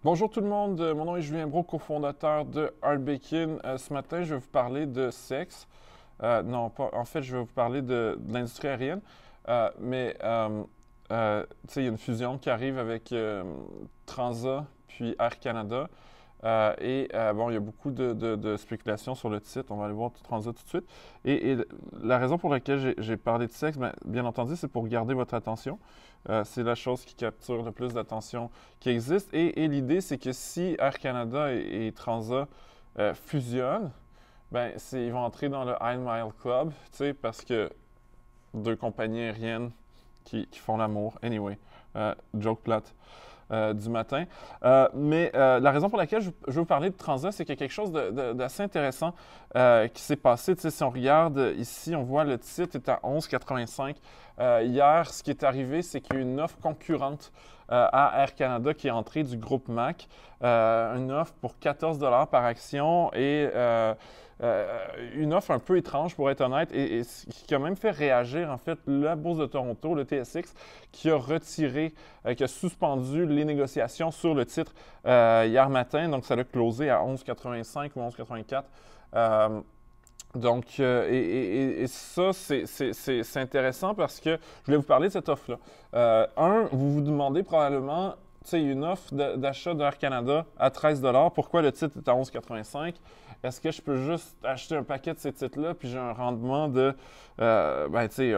Bonjour tout le monde, mon nom est Julien Brault, cofondateur de Art Bacon. Ce matin, je vais vous parler de sexe. Non, pas, en fait, je vais vous parler de l'industrie aérienne. Tu sais, il y a une fusion qui arrive avec Transat puis Air Canada. Bon, il y a beaucoup de spéculations sur le titre. On va aller voir Transat tout de suite. Et la raison pour laquelle j'ai parlé de sexe, bien entendu, c'est pour garder votre attention. C'est la chose qui capture le plus d'attention qui existe. Et l'idée, c'est que si Air Canada et Transat fusionnent, ils vont entrer dans le Ein Mile Club, tu sais, parce que deux compagnies aériennes qui font l'amour. Anyway, joke plate du matin. La raison pour laquelle je veux vous parler de Transat, c'est qu'il y a quelque chose d'assez intéressant qui s'est passé. Tu sais, si on regarde ici, on voit le titre est à 11,85. Hier, ce qui est arrivé, c'est qu'il y a eu une offre concurrente à Air Canada qui est entrée du groupe MAC. Une offre pour 14 par action et une offre un peu étrange, pour être honnête, et qui a même fait réagir, en fait, la Bourse de Toronto, le TSX, qui a retiré, qui a suspendu les négociations sur le titre hier matin. Donc, ça l'a closé à 11,85 ou 11,84. Ça, c'est intéressant parce que je voulais vous parler de cette offre-là. Vous vous demandez probablement, tu sais, une offre d'achat d'Air Canada à 13 pourquoi le titre est à 11,85? Est-ce que je peux juste acheter un paquet de ces titres-là, puis j'ai un rendement de, tu sais,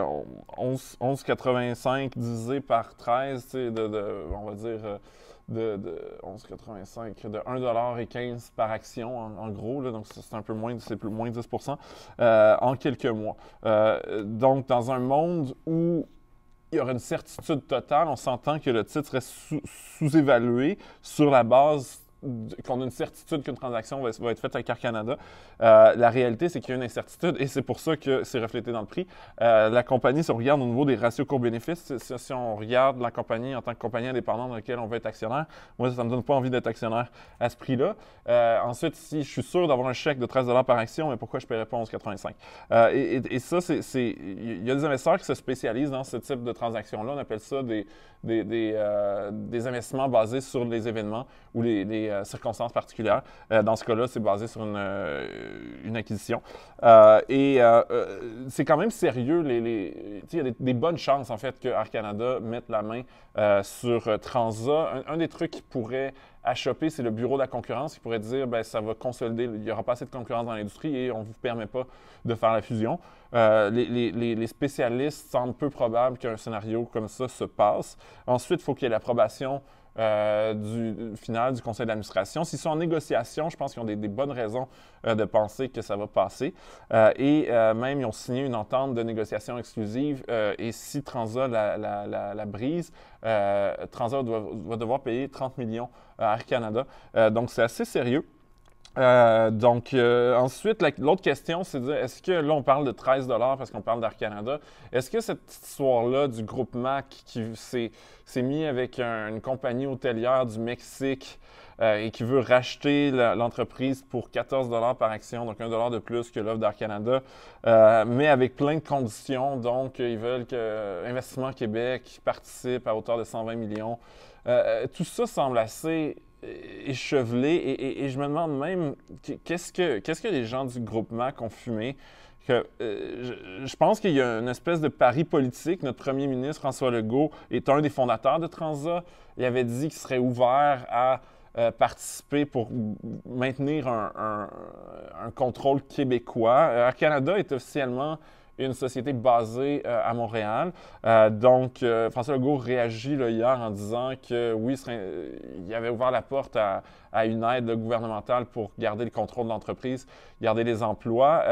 11,85 divisé par 13, tu sais, on va dire, de 11,85, de 1,15 par action, en gros, là, donc c'est un peu moins, c'est plus moins de 10 en quelques mois. Donc, dans un monde où il y aurait une certitude totale, on s'entend que le titre serait sous-évalué sur la base qu'on a une certitude qu'une transaction va être faite avec Air Canada. La réalité, c'est qu'il y a une incertitude et c'est pour ça que c'est reflété dans le prix. La compagnie, si on regarde au niveau des ratios cours-bénéfices, si on regarde la compagnie en tant que compagnie indépendante dans laquelle on veut être actionnaire, moi, ça ne me donne pas envie d'être actionnaire à ce prix-là. Ensuite, si je suis sûr d'avoir un chèque de 13 par action, mais pourquoi je ne paierais pas 11,85? Et ça, il y a des investisseurs qui se spécialisent dans ce type de transaction-là. On appelle ça des investissements basés sur les événements ou les circonstances particulières. Dans ce cas-là, c'est basé sur une acquisition. C'est quand même sérieux. Il y a des bonnes chances, en fait, que Air Canada mette la main sur Transat. Un des trucs qui pourrait achoper, c'est le bureau de la concurrence qui pourrait dire ça va consolider, il n'y aura pas assez de concurrence dans l'industrie et on ne vous permet pas de faire la fusion. Les spécialistes semblent peu probable qu'un scénario comme ça se passe. Ensuite, il faut qu'il y ait l'approbation du final du conseil d'administration. S'ils sont en négociation, je pense qu'ils ont des bonnes raisons de penser que ça va passer. Même, ils ont signé une entente de négociation exclusive et si Transat la brise, Transat va devoir payer 30 millions à Air Canada. Donc, c'est assez sérieux. Ensuite, l'autre question, c'est de dire, est-ce que là, on parle de 13 parce qu'on parle d'Air Canada, est-ce que cette histoire-là du groupe MAC qui s'est mis avec une compagnie hôtelière du Mexique et qui veut racheter l'entreprise pour 14 par action, donc 1 de plus que l'offre d'Air Canada, mais avec plein de conditions, donc ils veulent que Investissement Québec participe à hauteur de 120 millions. Tout ça semble assez échevelé et je me demande même qu'est-ce que les gens du groupe MAC ont fumé. Je pense qu'il y a une espèce de pari politique. Notre premier ministre, François Legault, est un des fondateurs de Transat. Il avait dit qu'il serait ouvert à participer pour maintenir un contrôle québécois. Air Canada est officiellement une société basée à Montréal. François Legault réagit là, hier en disant que oui, il avait ouvert la porte à une aide gouvernementale pour garder le contrôle de l'entreprise, garder les emplois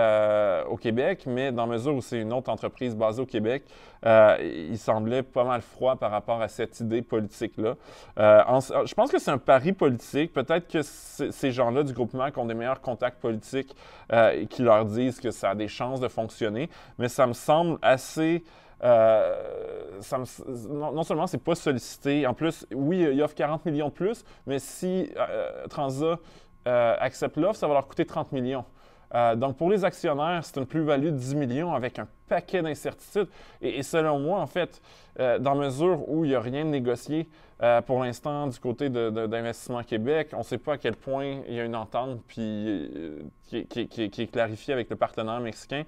au Québec, mais dans la mesure où c'est une autre entreprise basée au Québec, il semblait pas mal froid par rapport à cette idée politique-là. Je pense que c'est un pari politique. Peut-être que ces gens-là du groupe MAC ont des meilleurs contacts politiques et qui leur disent que ça a des chances de fonctionner, mais ça me semble assez... non seulement c'est pas sollicité, en plus, oui, il offre 40 millions de plus, mais si Transat accepte l'offre, ça va leur coûter 30 millions. Donc, pour les actionnaires, c'est une plus-value de 10 millions avec un paquet d'incertitudes. Et selon moi, en fait, dans mesure où il n'y a rien de négocié, Pour l'instant, du côté d'Investissement Québec, on ne sait pas à quel point il y a une entente qui est clarifiée avec le partenaire mexicain.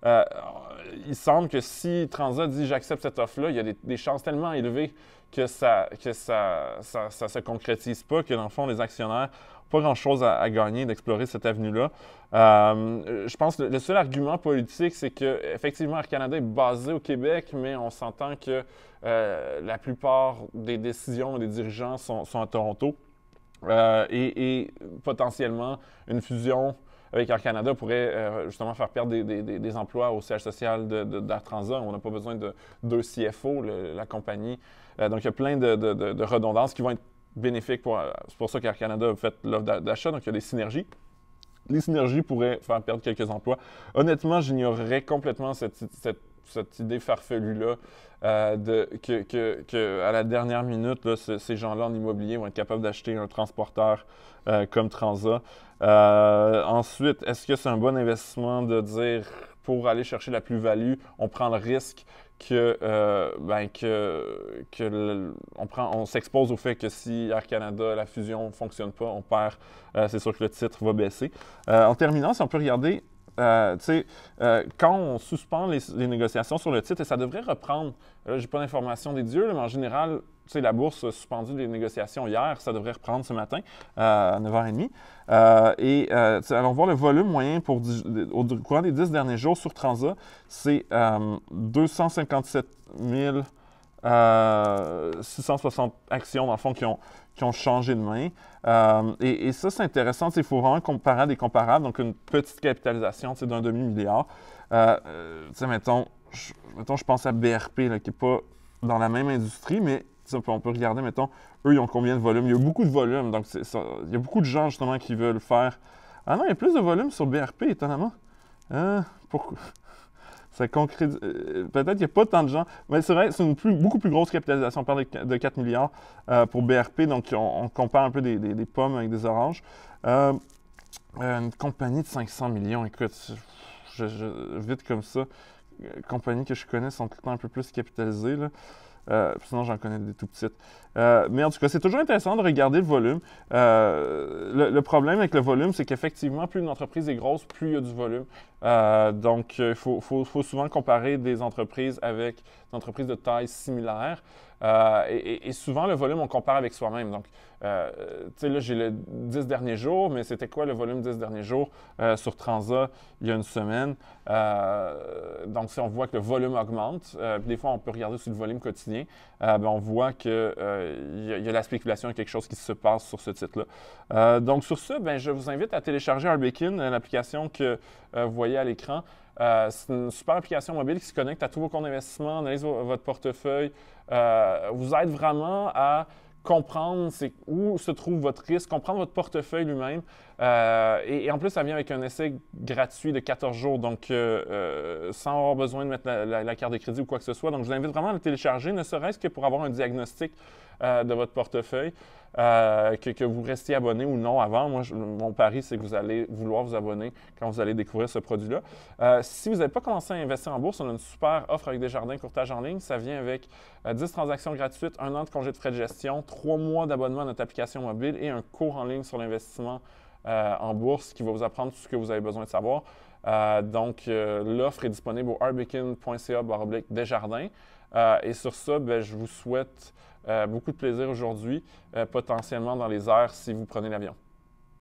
Il semble que si Transat dit j'accepte cette offre-là, il y a des chances tellement élevées que ça se concrétise pas, que dans le fond, les actionnaires n'ont pas grand-chose à gagner d'explorer cette avenue-là. Je pense que le seul argument politique, c'est que effectivement Air Canada est basé au Québec, mais on s'entend que la plupart des décisions des dirigeants sont à Toronto. Et potentiellement, une fusion avec Air Canada pourrait justement faire perdre des emplois au siège social d'Air Transat. On n'a pas besoin de deux CFO, la compagnie. Donc, il y a plein de redondances qui vont être bénéfiques. C'est pour ça qu'Air Canada a fait l'offre d'achat. Donc, il y a des synergies. Les synergies pourraient faire perdre quelques emplois. Honnêtement, j'ignorerais complètement cette idée farfelue-là que à la dernière minute, là, ces gens-là en immobilier vont être capables d'acheter un transporteur comme Transat. Ensuite, est-ce que c'est un bon investissement de dire pour aller chercher la plus-value, on prend le risque on s'expose au fait que si Air Canada, la fusion ne fonctionne pas, on perd, c'est sûr que le titre va baisser. En terminant, si on peut regarder, quand on suspend les négociations sur le titre, et ça devrait reprendre, là, je n'ai pas d'informations des dieux, là, mais en général, la bourse a suspendu les négociations hier, ça devrait reprendre ce matin à 9h30. Allons voir le volume moyen au courant des 10 derniers jours sur Transat, c'est 257 660 actions, dans le fond, qui ont changé de main. Et ça, c'est intéressant. Il faut vraiment comparer à des comparables. Donc, une petite capitalisation d'un demi-milliard. Mettons, je pense à BRP, là, qui n'est pas dans la même industrie, mais on peut regarder, mettons, eux, ils ont combien de volume? Il y a beaucoup de volume. Donc, il y a beaucoup de gens, justement, qui veulent faire... Ah non, il y a plus de volume sur BRP, étonnamment. Pourquoi? Ça concrétise... Peut-être qu'il n'y a pas tant de gens. Mais c'est vrai, c'est beaucoup plus grosse capitalisation. On parle de 4 milliards pour BRP. Donc, on compare un peu des pommes avec des oranges. Une compagnie de 500 millions, écoute, vite comme ça, compagnies que je connais sont tout le temps un peu plus capitalisées, là. Sinon, j'en connais des tout petites. Mais en tout cas, c'est toujours intéressant de regarder le volume. Le problème avec le volume, c'est qu'effectivement, plus une entreprise est grosse, plus il y a du volume. Donc, il faut souvent comparer des entreprises avec des entreprises de taille similaire. Et souvent, le volume, on compare avec soi-même. Donc, tu sais, là, j'ai le 10 derniers jours, mais c'était quoi le volume 10 derniers jours sur Transat il y a une semaine? Donc, si on voit que le volume augmente, des fois, on peut regarder sur le volume quotidien, on voit qu'il y a la spéculation, il y a quelque chose qui se passe sur ce titre-là. Donc, sur ce, je vous invite à télécharger Arbekin, l'application que vous voyez à l'écran. C'est une super application mobile qui se connecte à tous vos comptes d'investissement, analyse votre portefeuille, vous aide vraiment à comprendre où se trouve votre risque, comprendre votre portefeuille lui-même. Et en plus, ça vient avec un essai gratuit de 14 jours, donc sans avoir besoin de mettre la carte de crédit ou quoi que ce soit. Donc, je vous invite vraiment à le télécharger, ne serait-ce que pour avoir un diagnostic de votre portefeuille, que vous restiez abonné ou non avant. Moi, mon pari, c'est que vous allez vouloir vous abonner quand vous allez découvrir ce produit-là. Si vous n'avez pas commencé à investir en bourse, on a une super offre avec Desjardins Courtage en ligne. Ça vient avec 10 transactions gratuites, 1 an de congé de frais de gestion, 3 mois d'abonnement à notre application mobile et un cours en ligne sur l'investissement en bourse qui va vous apprendre tout ce que vous avez besoin de savoir. Donc, l'offre est disponible au arbekin.ca/Desjardins. Et sur ça, je vous souhaite beaucoup de plaisir aujourd'hui, potentiellement dans les airs si vous prenez l'avion.